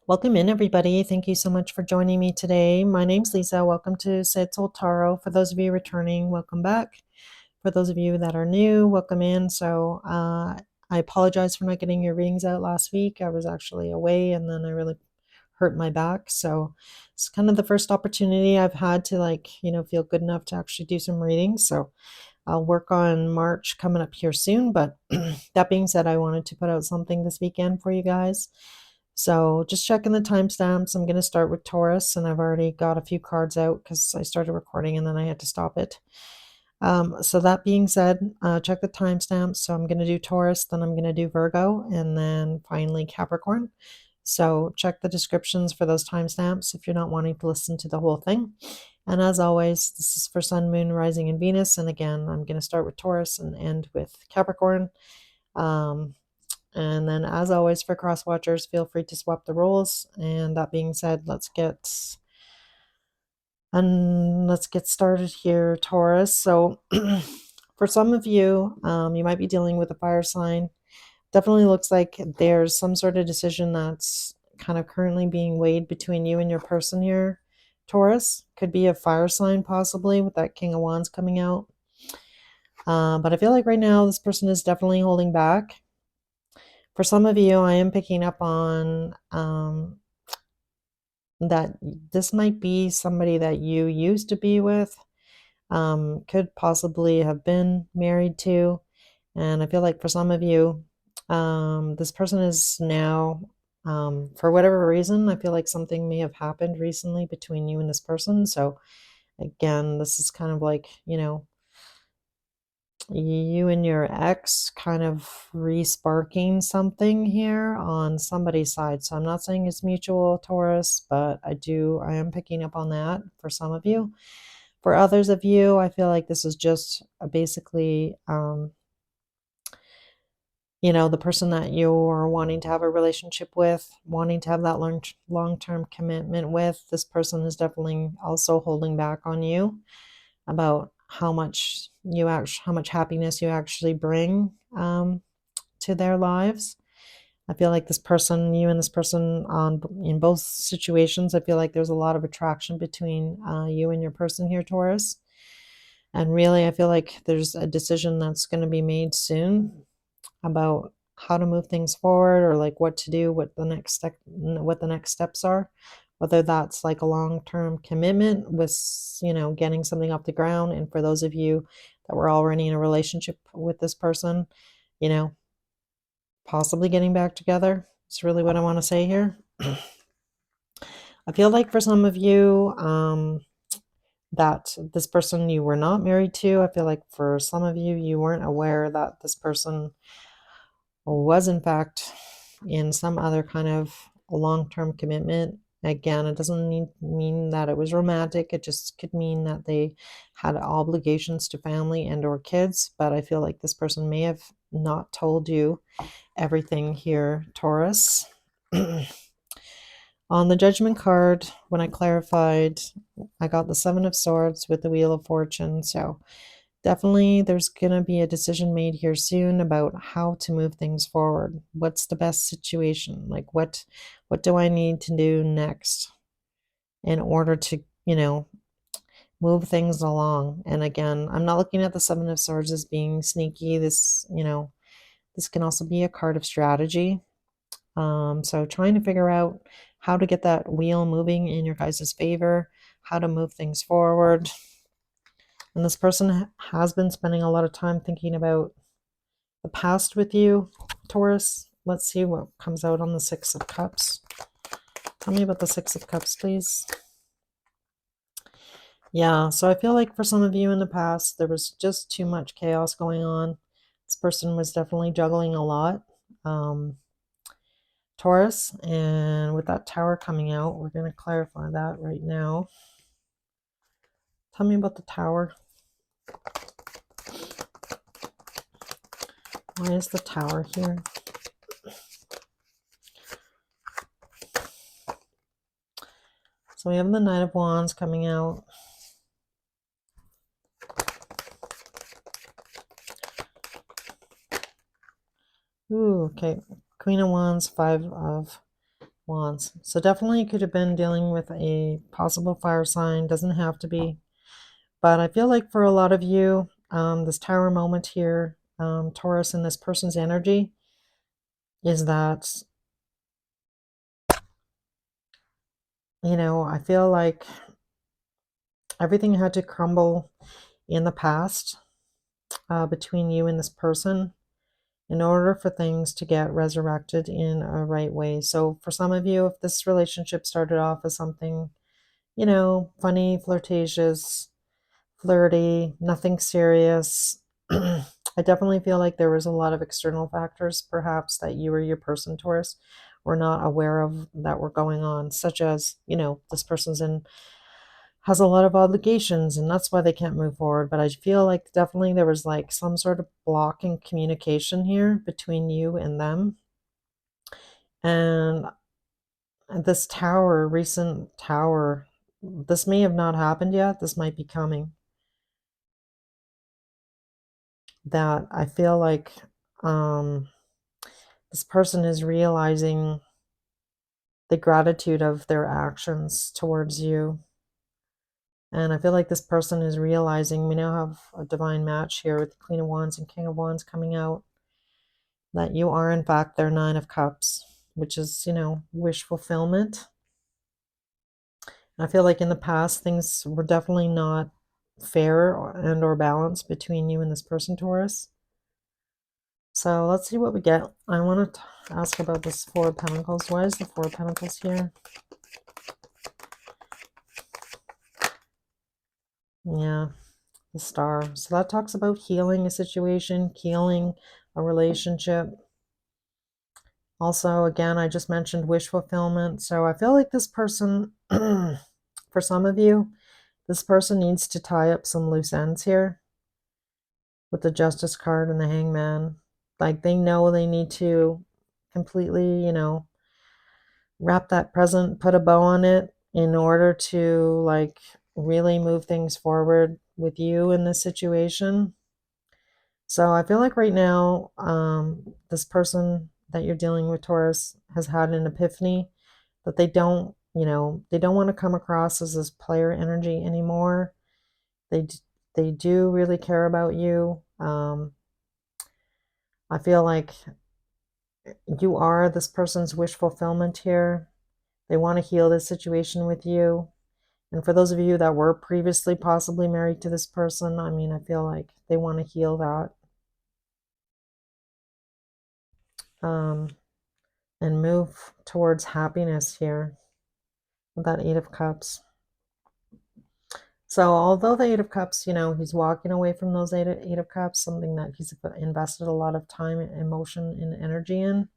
Welcome in, everybody. Thank you so much for joining me today. My name's Lisa. Welcome to Said Soul Tarot. For those of you returning, welcome back. For those of you that are new, welcome in. I apologize for not getting your readings out last week. I was actually away and then I really hurt my back. So it's kind of the first opportunity I've had to feel good enough to actually do some readings. So I'll work on March coming up here soon. But that being said, I wanted to put out something this weekend for you guys. So just checking the timestamps. I'm going to start with Taurus, and I've already got a few cards out because I started recording and then I had to stop it. So that being said, check the timestamps. So I'm going to do Taurus, then I'm going to do Virgo, and then finally Capricorn. So check the descriptions for those timestamps if you're not wanting to listen to the whole thing. And as always, this is for Sun, Moon, Rising, and Venus. And again, I'm going to start with Taurus and end with Capricorn. And then, as always, for cross watchers, feel free to swap the roles. And that being said, let's get started here, Taurus. So, for some of you, you might be dealing with a fire sign. Definitely looks like there's some sort of decision that's kind of currently being weighed between you and your person here, Taurus. Could be a fire sign, possibly, with that King of Wands coming out. But I feel like right now this person is definitely holding back. For some of you, I am picking up on that this might be somebody that you used to be with, could possibly have been married to. And I feel like for some of you, this person is now, for whatever reason, I feel like something may have happened recently between you and this person. So again, this is kind of like, you and your ex kind of re-sparking something here on somebody's side. So I'm not saying it's mutual, Taurus, but I am picking up on that for some of you. For others of you, I feel like this is just basically, the person that you're wanting to have a relationship with, wanting to have that long-term commitment with. This person is definitely also holding back on you about how much happiness you actually bring to their lives. I feel like you and this person in both situations, I feel like there's a lot of attraction between you and your person here, Taurus. And really, I feel like there's a decision that's going to be made soon about how to move things forward, or like what to do, what the next steps are, whether that's like a long-term commitment with getting something off the ground. And for those of you that were already in a relationship with this person, you know possibly getting back together. It's really what I want to say here. I feel like for some of you, that this person you were not married to. I feel like for some of you, you weren't aware that this person was in fact in some other kind of long-term commitment. Again, it doesn't mean that it was romantic. It just could mean that they had obligations to family and or kids. But I feel like this person may have not told you everything here, Taurus. On the Judgment card, when I clarified, I got the Seven of Swords with the Wheel of Fortune. So definitely there's going to be a decision made here soon about how to move things forward. What's the best situation? Like what do I need to do next in order to, move things along? And again, I'm not looking at the Seven of Swords as being sneaky. This can also be a card of strategy. So trying to figure out how to get that wheel moving in your guys' favor, how to move things forward. And this person has been spending a lot of time thinking about the past with you, Taurus. Let's see what comes out on the Six of Cups. Tell me about the Six of Cups, please. Yeah, so I feel like for some of you in the past, there was just too much chaos going on. This person was definitely juggling a lot. Taurus, and with that Tower coming out, we're going to clarify that right now. Tell me about the Tower. Why is the Tower here? So we have the Knight of Wands coming out. Ooh, okay. Queen of Wands, Five of Wands. So definitely you could have been dealing with a possible fire sign. Doesn't have to be. But I feel like for a lot of you, this Tower moment here, Taurus, and this person's energy is that, I feel like everything had to crumble in the past between you and this person in order for things to get resurrected in a right way. So for some of you, if this relationship started off as something, funny, flirtatious, flirty, nothing serious, I definitely feel like there was a lot of external factors, perhaps, that you or your person, Taurus, were not aware of that were going on, such as, this person's in has a lot of obligations and that's why they can't move forward. But I feel like definitely there was like some sort of block in communication here between you and them. And this tower, recent tower, this may have not happened yet. This might be coming. That I feel like this person is realizing the gratitude of their actions towards you. And I feel like this person is realizing, we now have a divine match here with the Queen of Wands and King of Wands coming out, that you are in fact their Nine of Cups, which is, wish fulfillment. And I feel like in the past, things were definitely not fair or balanced between you and this person, Taurus. So let's see what we get. I want to ask about this Four of Pentacles. Why is the Four of Pentacles here? Yeah, the Star. So that talks about healing a situation, healing a relationship. Also, again, I just mentioned wish fulfillment. So I feel like this person, for some of you, this person needs to tie up some loose ends here with the Justice card and the Hangman. Like they know they need to completely, wrap that present, put a bow on it in order to like really move things forward with you in this situation. So I feel like right now, this person that you're dealing with, Taurus, has had an epiphany that they don't want to come across as this player energy anymore. They do really care about you. I feel like you are this person's wish fulfillment here. They want to heal this situation with you. And for those of you that were previously possibly married to this person, I mean, I feel like they want to heal that. And move towards happiness here with that Eight of Cups. So although the Eight of Cups, he's walking away from those Eight of Cups, something that he's invested a lot of time, emotion, and energy in,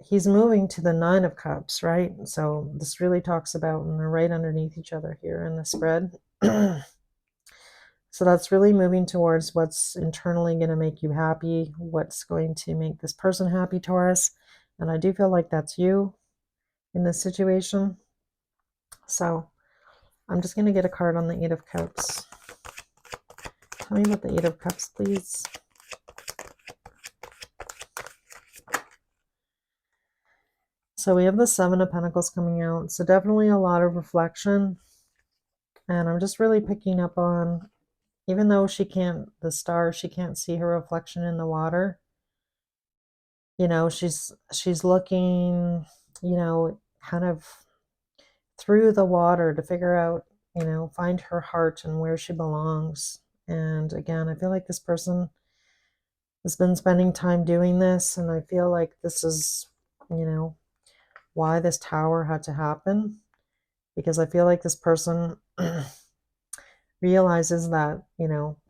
he's moving to the Nine of Cups, right? So this really talks about, and they're right underneath each other here in the spread. So that's really moving towards what's internally going to make you happy, what's going to make this person happy, Taurus. And I do feel like that's you in this situation. So I'm just going to get a card on the Eight of Cups. Tell me about the Eight of Cups, please. So we have the Seven of Pentacles coming out. So definitely a lot of reflection. And I'm just really picking up on, even though the Star, she can't see her reflection in the water. She's looking, kind of through the water to figure out, find her heart and where she belongs. And again, I feel like this person has been spending time doing this, and I feel like this is, why this tower had to happen, because I feel like this person realizes that,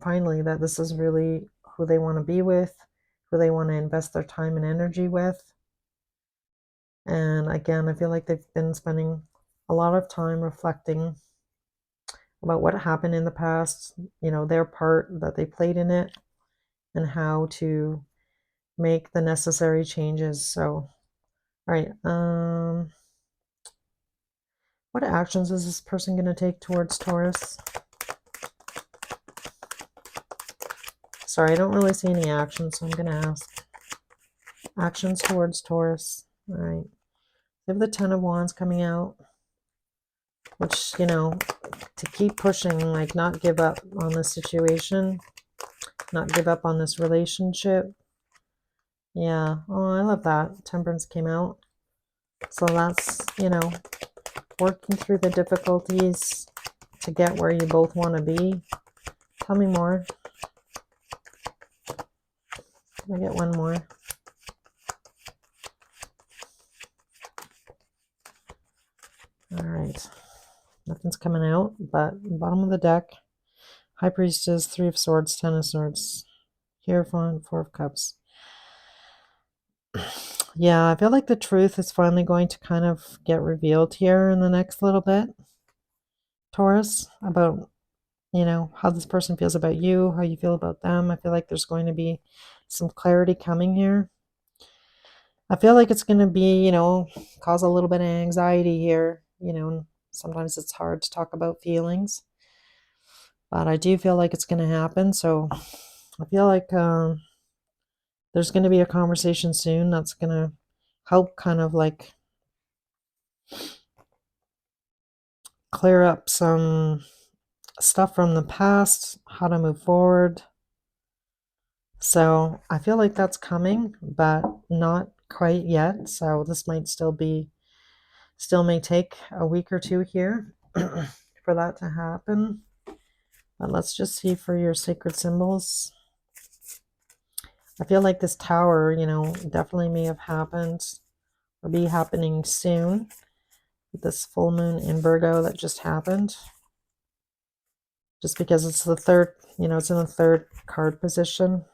finally, that this is really who they want to be with, who they want to invest their time and energy with. And again, I feel like they've been spending a lot of time reflecting about what happened in the past, their part that they played in it, and how to make the necessary changes. So, all right, what actions is this person going to take towards Taurus? Sorry, I don't really see any actions, so I'm going to ask. Actions towards Taurus. All right. We have the Ten of Wands coming out, which, you know, to keep pushing, like not give up on this situation, not give up on this relationship. Yeah. Oh, I love that. Temperance came out. So that's, you know, working through the difficulties to get where you both want to be. Tell me more. Can I get one more? All right. Nothing's coming out, but bottom of the deck, High Priestess, Three of Swords, Ten of Swords, Hierophant, Four of Cups. Yeah, I feel like the truth is finally going to kind of get revealed here in the next little bit, Taurus, about, you know, how this person feels about you, how you feel about them. I feel like there's going to be some clarity coming here. I feel like it's going to be, you know, cause a little bit of anxiety here. You know, sometimes it's hard to talk about feelings, but I do feel like it's going to happen. So I feel like there's going to be a conversation soon that's going to help kind of like clear up some stuff from the past, how to move forward. So I feel like that's coming, but not quite yet. So this might still may take a week or two here for that to happen. But let's just see for your sacred symbols. I feel like this tower, you know, definitely may have happened or be happening soon with this full moon in Virgo that just happened. Just because it's the third, you know, it's in the third card position.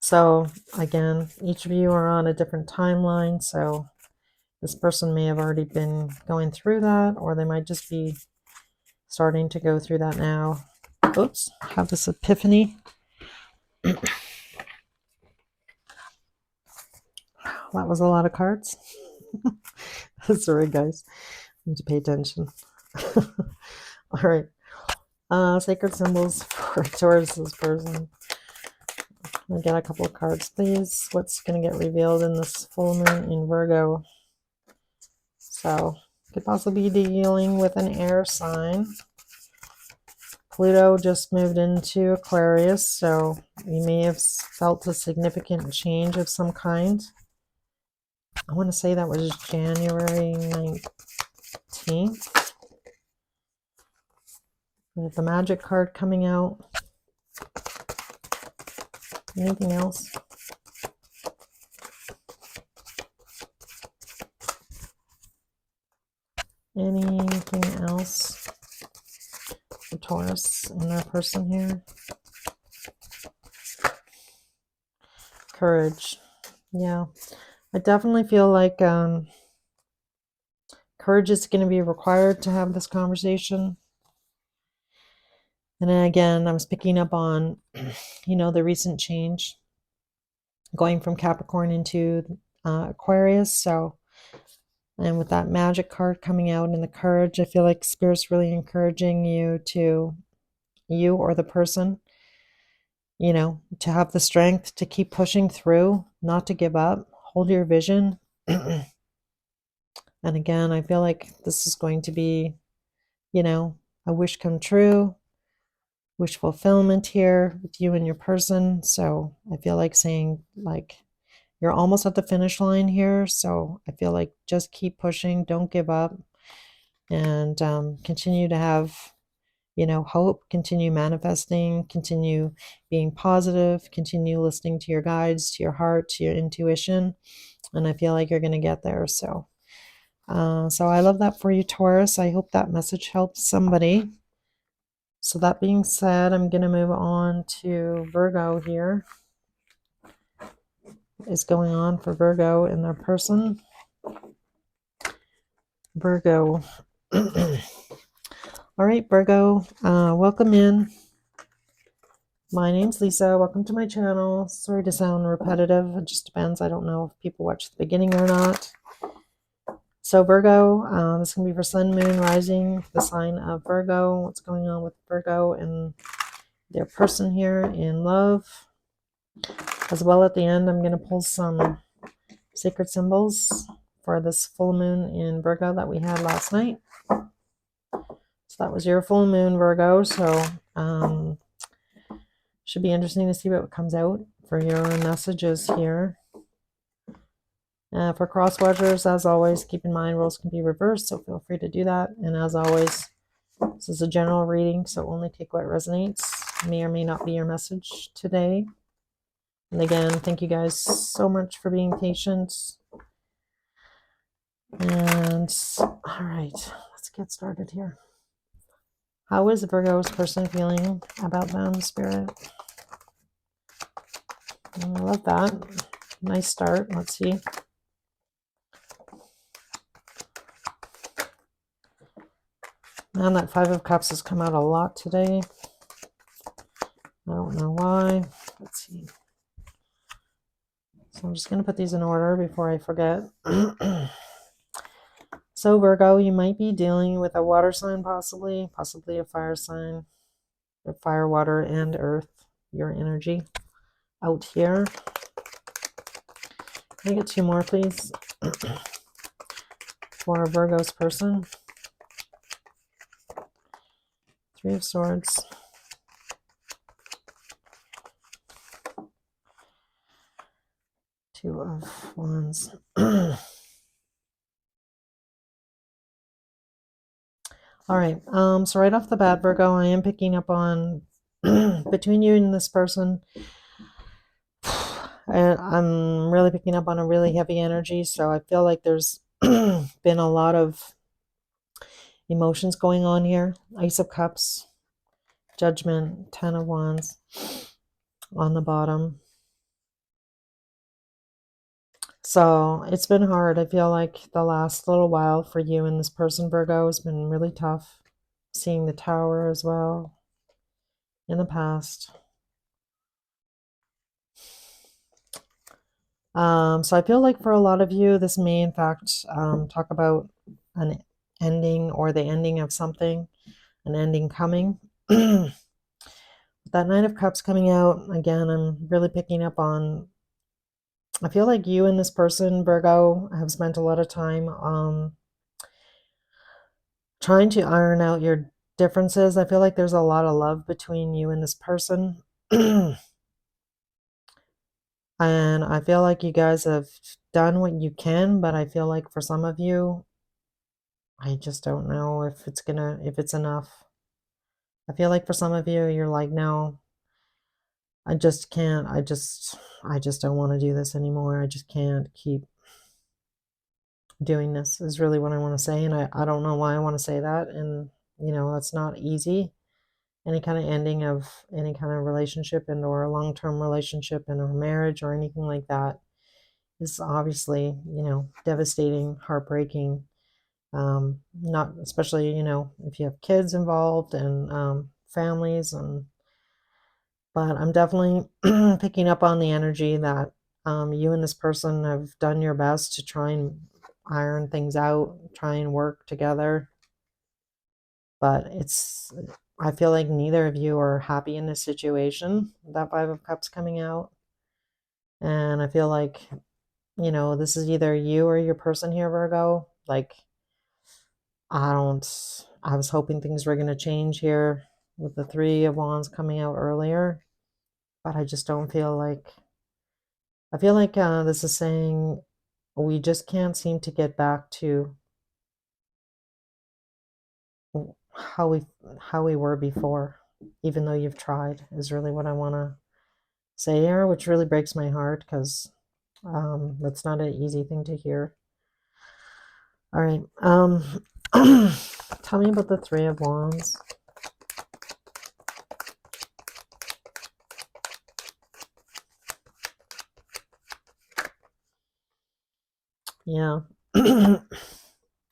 So again, each of you are on a different timeline. So this person may have already been going through that, or they might just be starting to go through that now. Oops, have this epiphany. That was a lot of cards. Sorry, guys. I need to pay attention. All right. Sacred symbols for Taurus's person. I'll get a couple of cards, please. What's going to get revealed in this full moon in Virgo? So, could possibly be dealing with an air sign. Pluto just moved into Aquarius, so you may have felt a significant change of some kind. I want to say that was January 19th. With the Magic card coming out. Anything else? Anything else for Taurus and their person here? Courage. Yeah. I definitely feel like courage is going to be required to have this conversation. And then again, I was picking up on, you know, the recent change going from Capricorn into Aquarius. So, and with that Magic card coming out and the courage, I feel like Spirit's really encouraging you to, you or the person, you know, to have the strength to keep pushing through, not to give up, hold your vision. And again, I feel like this is going to be, you know, a wish come true, wish fulfillment here with you and your person. So I feel like saying, like, you're almost at the finish line here. So I feel like just keep pushing, don't give up, and continue to have, you know, hope, continue manifesting, continue being positive, continue listening to your guides, to your heart, to your intuition. And I feel like you're going to get there. So I love that for you, Taurus. I hope that message helps somebody. So that being said, I'm going to move on to Virgo here. What is going on for Virgo and their person? Virgo. All right, Virgo, welcome in. My name's Lisa. Welcome to my channel. Sorry to sound repetitive. It just depends. I don't know if people watch the beginning or not. So Virgo, this is going to be for Sun, Moon, Rising, the sign of Virgo. What's going on with Virgo and their person here in love? As well at the end, I'm going to pull some sacred symbols for this full moon in Virgo that we had last night. So that was your full moon, Virgo. So should be interesting to see what comes out for your messages here. For cross watchers, as always, keep in mind roles can be reversed, so feel free to do that. And as always, this is a general reading, so only take what resonates. May or may not be your message today. And again, thank you guys so much for being patient. And all right, let's get started here. How is Virgo's person feeling about them, Spirit? I love that. Nice start. Let's see. Man, that Five of Cups has come out a lot today. I don't know why. Let's see. So I'm just going to put these in order before I forget. So Virgo, you might be dealing with a water sign, possibly a fire sign. Fire, water, and earth, your energy out here. Can I get two more, please? For Virgo's person. Three of Swords. Two of Wands. All right, so right off the bat, Virgo, I am picking up on between you and this person, I'm really picking up on a really heavy energy, so I feel like there's been a lot of emotions going on here. Ace of Cups, Judgment, Ten of Wands on the bottom. So it's been hard. I feel like the last little while for you and this person, Virgo, has been really tough. Seeing the Tower as well in the past. So I feel like for a lot of you, this may in fact talk about an ending or the ending of something, an ending coming. That Nine of Cups coming out, again, I'm really picking up on, I feel like you and this person, Virgo, have spent a lot of time trying to iron out your differences. I feel like there's a lot of love between you and this person. And I feel like you guys have done what you can, but I feel like for some of you, I just don't know if it's enough. I feel like for some of you, you're like, no, I just can't. I just don't want to do this anymore. I just can't keep doing this, is really what I want to say. And I don't know why I want to say that. And, that's not easy. Any kind of ending of any kind of relationship and or a long-term relationship and or marriage or anything like that is obviously, devastating, heartbreaking. Not especially, if you have kids involved and families but I'm definitely picking up on the energy that you and this person have done your best to try and iron things out, try and work together. But I feel like neither of you are happy in this situation. That Five of Cups coming out. And I feel like, this is either you or your person here, Virgo. Like, I was hoping things were going to change here with the Three of Wands coming out earlier. But I just don't feel like, I feel like this is saying we just can't seem to get back to how we were before, even though you've tried, is really what I want to say here, which really breaks my heart because that's not an easy thing to hear. All right, tell me about the Three of Wands. Yeah. I'm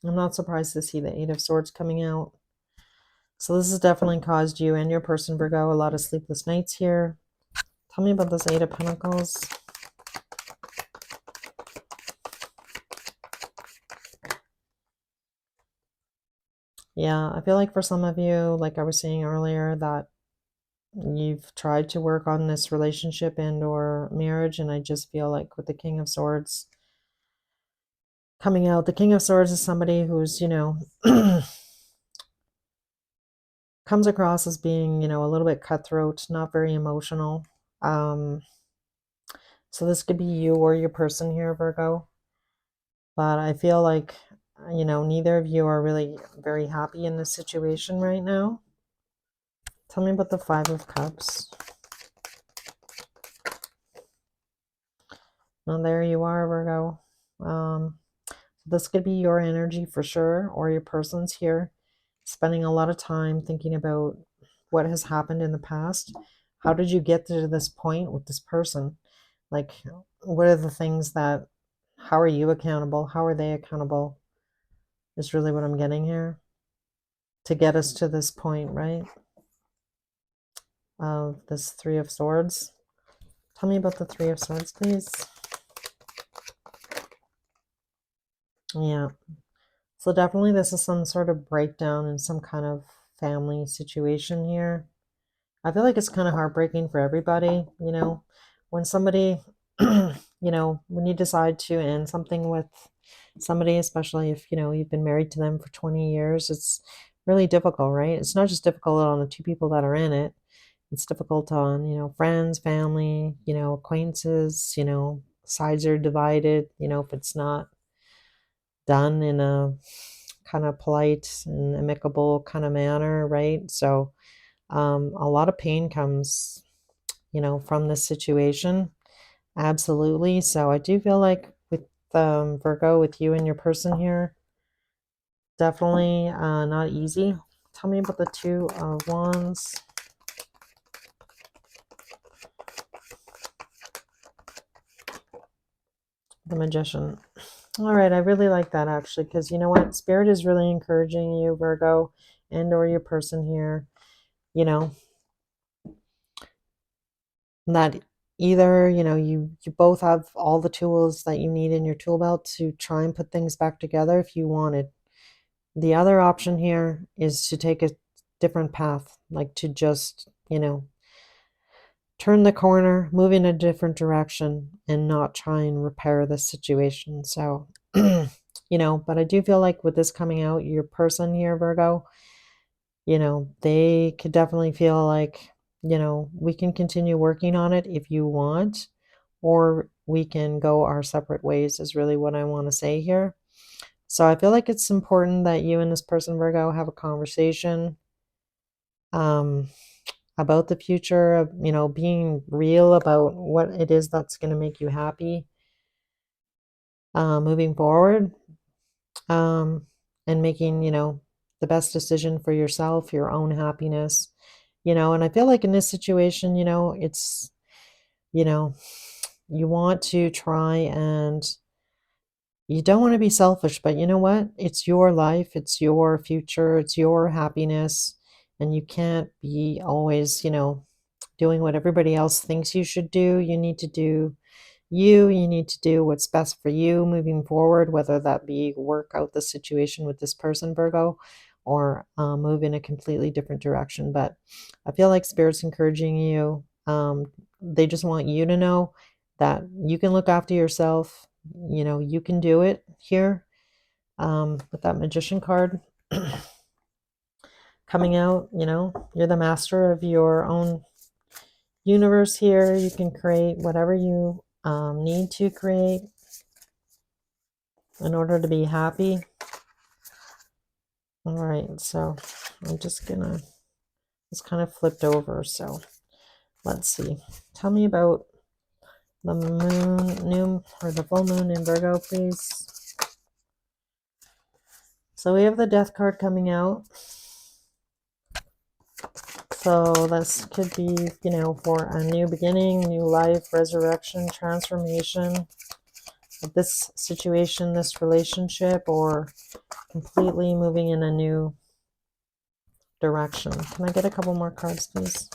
not surprised to see the Eight of Swords coming out. So this has definitely caused you and your person, Virgo, a lot of sleepless nights here. Tell me about this Eight of Pentacles. Yeah, I feel like for some of you, like I was saying earlier, that you've tried to work on this relationship and or marriage, and I just feel like with the King of Swords, Coming out, the King of Swords is somebody who's, comes across as being, a little bit cutthroat, not very emotional. Um, so this could be you or your person here, Virgo. But I feel like, neither of you are really very happy in this situation right now. Tell me about the Five of Cups. Well, there you are, Virgo. This could be your energy for sure, or your person's here, spending a lot of time thinking about what has happened in the past. How did you get to this point with this person? Like, what are the things that, how are you accountable? How are they accountable? Is really what I'm getting here to get us to this point, right? Of this Three of Swords. Tell me about the Three of Swords, please. Yeah. So definitely this is some sort of breakdown in some kind of family situation here. I feel like it's kind of heartbreaking for everybody, when somebody, when you decide to end something with somebody, especially if, you've been married to them for 20 years, it's really difficult, right? It's not just difficult on the two people that are in it. It's difficult on, friends, family, acquaintances, sides are divided, if it's not done in a kind of polite and amicable kind of manner, right? So a lot of pain comes, from this situation. Absolutely. So I do feel like with Virgo, with you and your person here, definitely not easy. Tell me about the Two of Wands. The Magician. All right, I really like that actually, because you know what? Spirit is really encouraging you, Virgo, and or your person here, you know, that either, you both have all the tools that you need in your tool belt to try and put things back together if you wanted. The other option here is to take a different path, like to just, turn the corner, move in a different direction, and not try and repair the situation. So, but I do feel like with this coming out, your person here, Virgo, they could definitely feel like, we can continue working on it if you want, or we can go our separate ways, is really what I want to say here. So I feel like it's important that you and this person, Virgo, have a conversation um, about the future of, being real about what it is that's going to make you happy moving forward, um, and making, the best decision for yourself, your own happiness, and I feel like in this situation, it's, you know, you want to try and you don't want to be selfish, but you know what? It's your life, it's your future, it's your happiness, and you can't be always, doing what everybody else thinks you should do. You need to do you need to do what's best for you moving forward, whether that be work out the situation with this person, Virgo, or move in a completely different direction. But I feel like Spirit's encouraging you. They just want you to know that you can look after yourself. You can do it here with that Magician card coming out. You're the master of your own universe here. You can create whatever you need to create in order to be happy. All right, so I'm just gonna, it's kind of flipped over, so let's see. Tell me about the moon, or the full moon in Virgo, please. So we have the Death card coming out. So this could be, for a new beginning, new life, resurrection, transformation of this situation, this relationship, or completely moving in a new direction. Can I get a couple more cards, please?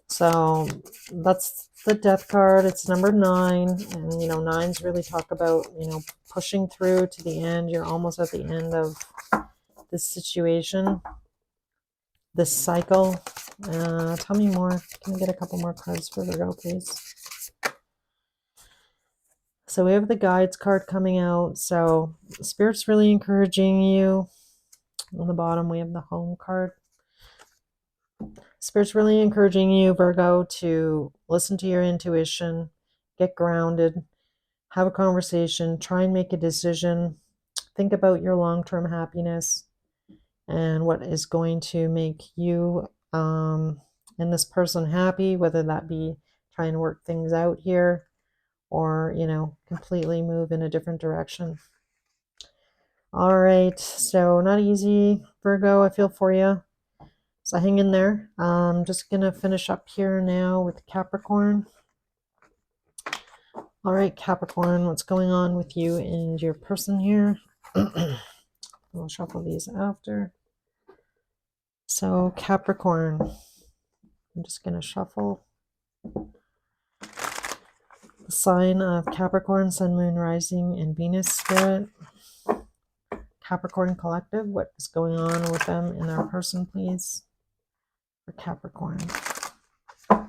So that's the Death card. It's number 9. And, nines really talk about, pushing through to the end. You're almost at the end of this situation, this cycle. Tell me more. Can I get a couple more cards for Virgo, please? So we have the guides card coming out. So Spirit's really encouraging you. On the bottom, we have the home card. Spirit's really encouraging you, Virgo, to listen to your intuition, get grounded, have a conversation, try and make a decision, think about your long-term happiness and what is going to make you and this person happy, whether that be try and work things out here or, completely move in a different direction. All right, so not easy, Virgo. I feel for you. So hang in there. I'm just going to finish up here now with Capricorn. All right, Capricorn, what's going on with you and your person here? We'll shuffle these after. So Capricorn, I'm just going to shuffle. The sign of Capricorn, Sun, Moon, Rising, and Venus Spirit. Capricorn Collective, what is going on with them and their person, please, for Capricorn. All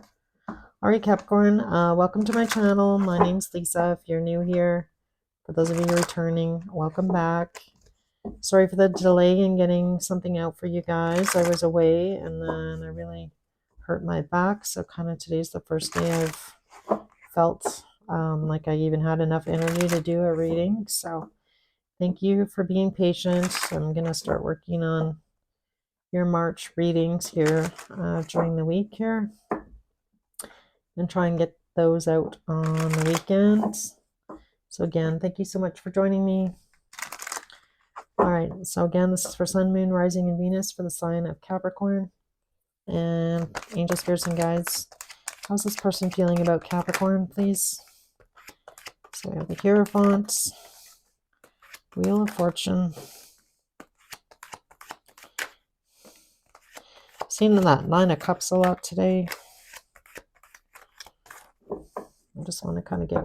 right, Capricorn, welcome to my channel. My name's Lisa. If you're new here, for those of you returning, welcome back. Sorry for the delay in getting something out for you guys. I was away and then I really hurt my back. So kind of today's the first day I've felt like I even had enough energy to do a reading. So thank you for being patient. I'm going to start working on your March readings here during the week here and try and get those out on the weekends. So again, thank you so much for joining me. All right, so again, this is for Sun, Moon, Rising, and Venus for the sign of Capricorn. And angel spirits and guides, how's this person feeling about Capricorn, please? So we have the Hierophant, Wheel of Fortune. Seeing that Nine of Cups a lot today. I just want to kind of get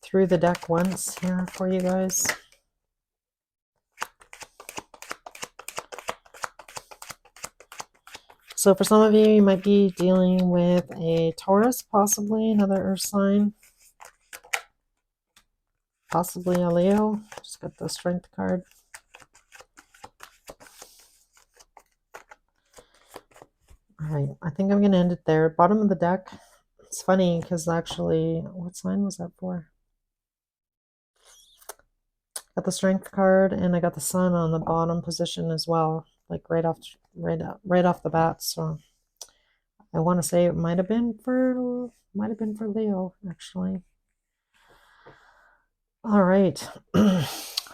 through the deck once here for you guys. So for some of you, you might be dealing with a Taurus, possibly another earth sign. Possibly a Leo. Just got the Strength card. All right, I think I'm going to end it there. Bottom of the deck. It's funny because actually, what sign was that for? Got the Strength card and I got the Sun on the bottom position as well, like right off the bat. So I want to say it might have been for Leo actually. All right.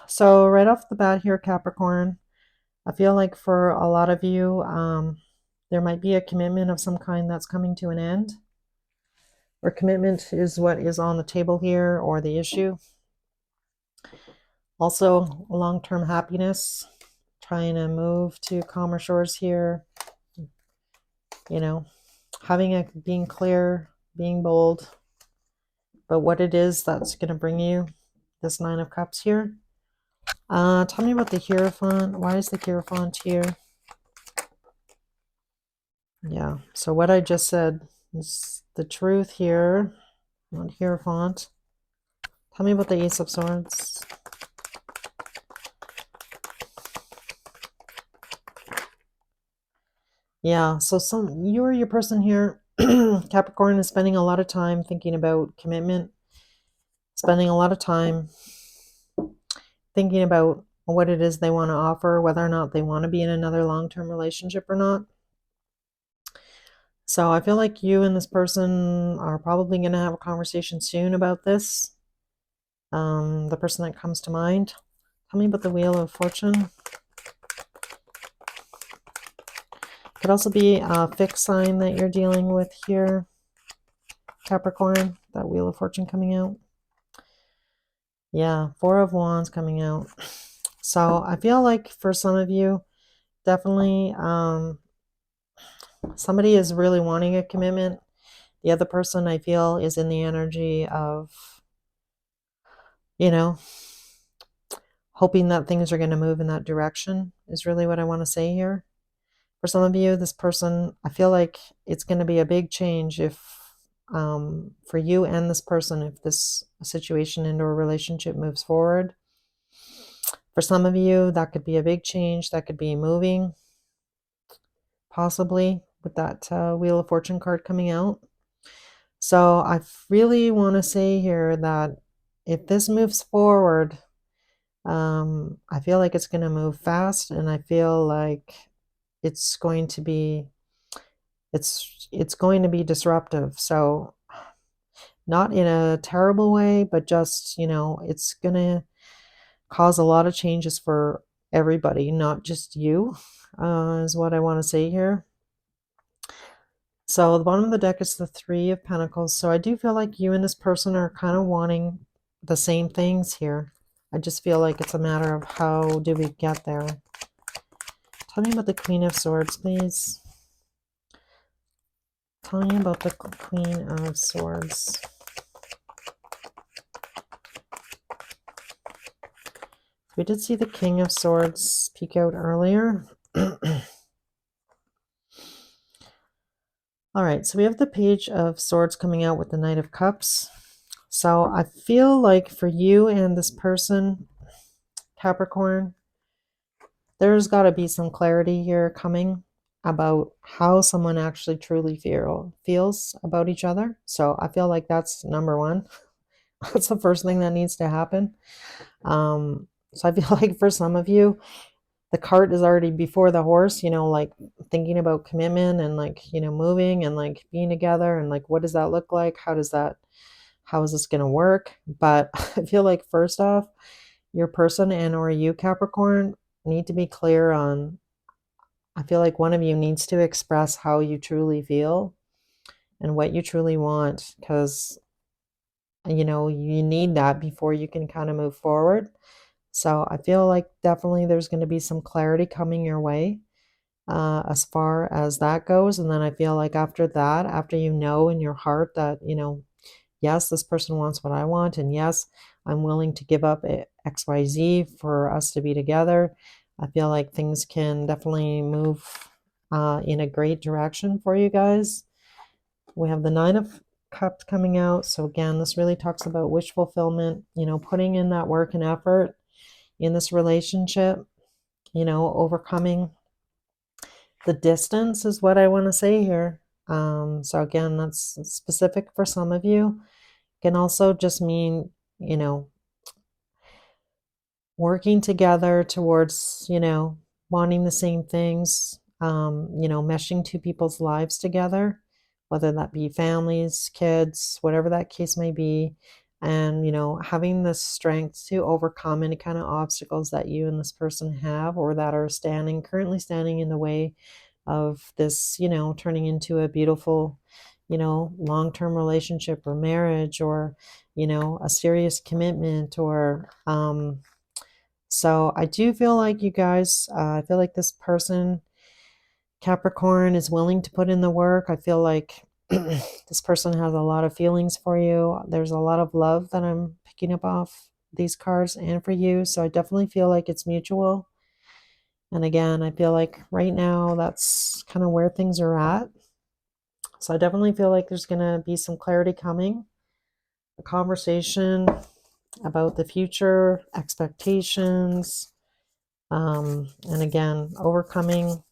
So right off the bat here, Capricorn, I feel like for a lot of you, there might be a commitment of some kind that's coming to an end. Or commitment is what is on the table here, or the issue. Also, long-term happiness, trying to move to calmer shores here. Being clear, being bold. But what it is that's going to bring you this Nine of Cups here. Tell me about the Hierophant. Why is the Hierophant here? Yeah, so what I just said is the truth here, not Hierophant. Tell me about the Ace of Swords. Yeah, so you or your person here, Capricorn, is spending a lot of time thinking about commitment, spending a lot of time thinking about what it is they want to offer, whether or not they want to be in another long-term relationship or not. So I feel like you and this person are probably going to have a conversation soon about this. The person that comes to mind. Tell me about the Wheel of Fortune. Could also be a fixed sign that you're dealing with here, Capricorn, that Wheel of Fortune coming out. Yeah, Four of Wands coming out. So I feel like for some of you, definitely somebody is really wanting a commitment. The other person, I feel, is in the energy of, hoping that things are going to move in that direction is really what I want to say here. For some of you, this person, I feel like it's going to be a big change if for you and this person, if this situation and or relationship moves forward. For some of you, that could be a big change. That could be moving, possibly, with that Wheel of Fortune card coming out. So I really want to say here that if this moves forward, I feel like it's going to move fast, and I feel like it's going to be disruptive. So not in a terrible way, but just, it's going to cause a lot of changes for everybody, not just you, is what I want to say here. So the bottom of the deck is the Three of Pentacles. So I do feel like you and this person are kind of wanting the same things here. I just feel like it's a matter of how do we get there. Tell me about the Queen of Swords, please. Tell me about the Queen of Swords. We did see the King of Swords peek out earlier. All right, so we have the Page of Swords coming out with the Knight of Cups. So I feel like for you and this person, Capricorn, there's got to be some clarity here coming about how someone actually truly feels about each other. So I feel like that's number one. That's the first thing that needs to happen. So I feel like for some of you, the cart is already before the horse, like thinking about commitment and like, moving and like being together and like, what does that look like? How is this going to work? But I feel like first off, your person and or you, Capricorn, need to be clear on, I feel like one of you needs to express how you truly feel and what you truly want, because, you need that before you can kind of move forward. So I feel like definitely there's going to be some clarity coming your way as far as that goes. And then I feel like after that, after you know in your heart that, yes, this person wants what I want, and yes, I'm willing to give up XYZ for us to be together, I feel like things can definitely move in a great direction for you guys. We have the Nine of Cups coming out. So again, this really talks about wish fulfillment, putting in that work and effort in this relationship, overcoming the distance is what I want to say here. So again, that's specific for some of you. It can also just mean, working together towards, wanting the same things, meshing two people's lives together, whether that be families, kids, whatever that case may be. And, having the strength to overcome any kind of obstacles that you and this person have or that are currently standing in the way of this, turning into a beautiful, long-term relationship or marriage or, a serious commitment or, so I do feel like you guys, I feel like this person, Capricorn, is willing to put in the work. I feel like this person has a lot of feelings for you. There's a lot of love that I'm picking up off these cards and for you. So I definitely feel like it's mutual. And again, I feel like right now that's kind of where things are at. So I definitely feel like there's going to be some clarity coming, a conversation about the future, expectations, and again, overcoming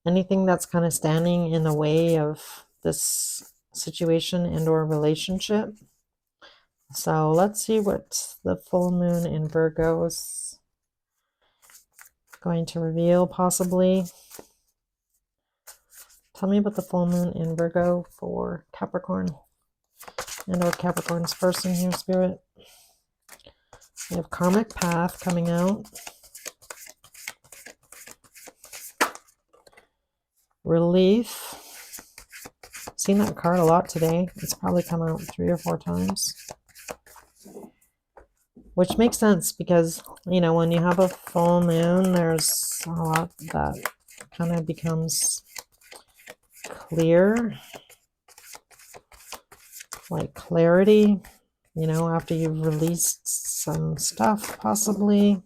anything that's kind of standing in the way of this situation and or relationship. So let's see what the full moon in Virgo is going to reveal possibly. Tell me about the full moon in Virgo for Capricorn and or Capricorn's person here, Spirit. We have karmic path coming out. Relief. Seen that card a lot today. It's probably come out 3 or 4 times. Which makes sense because, when you have a full moon, there's a lot that kind of becomes clear. Like clarity, after you've released some stuff, possibly.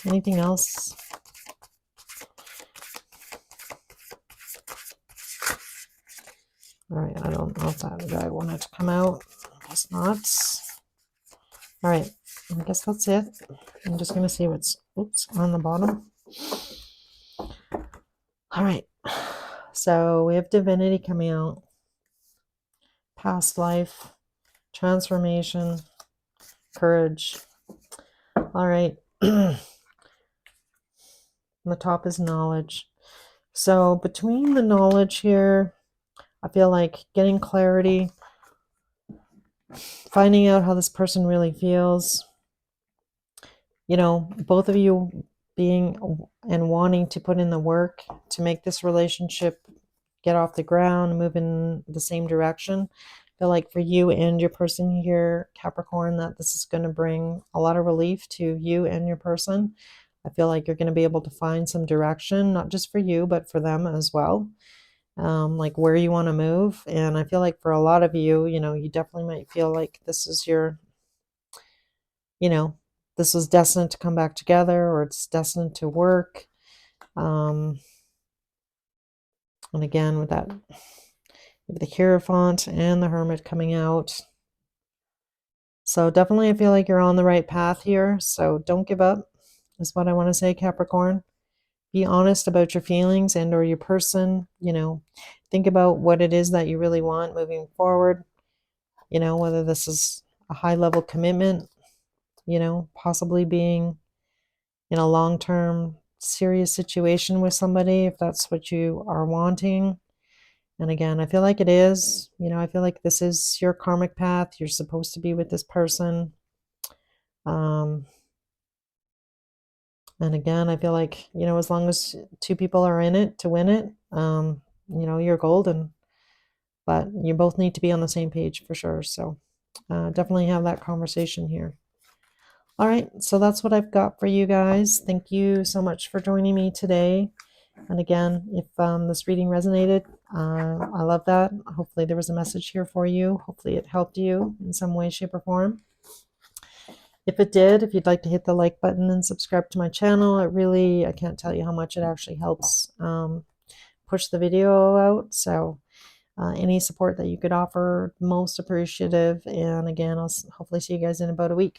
Anything else? All right, I don't know if that guy wanted to come out. I guess not. All right, I guess that's it. I'm just going to see what's, oops, on the bottom. All right, so we have divinity coming out, past life, transformation, courage. All right, the top is knowledge. So between the knowledge here, I feel like getting clarity, finding out how this person really feels, you know, both of you being and wanting to put in the work to make this relationship get off the ground, move in the same direction. I feel like for you and your person here, Capricorn, that this is going to bring a lot of relief to you and your person. I feel like you're going to be able to find some direction, not just for you, but for them as well. Like where you want to move. And I feel like for a lot of you, you know, you definitely might feel like this is your, you know, this was destined to come back together, or it's destined to work. And again, with that, with the Hierophant and the Hermit coming out. So definitely I feel like you're on the right path here. So don't give up is what I want to say, Capricorn. Be honest about your feelings and or your person, you know, think about what it is that you really want moving forward, you know, whether this is a high level commitment, you know, possibly being in a long-term serious situation with somebody, if that's what you are wanting. And again, I feel like it is, you know, I feel like this is your karmic path. You're supposed to be with this person. And again, I feel like, you know, as long as two people are in it to win it, you know, you're golden. But you both need to be on the same page for sure. So definitely have that conversation here. All right, so that's what I've got for you guys. Thank you so much for joining me today. And again, if this reading resonated, I love that. Hopefully there was a message here for you. Hopefully it helped you in some way, shape, or form. If it did, if you'd like to hit the like button and subscribe to my channel, it really, I can't tell you how much it actually helps push the video out. So any support that you could offer, most appreciative. And again, I'll hopefully see you guys in about a week.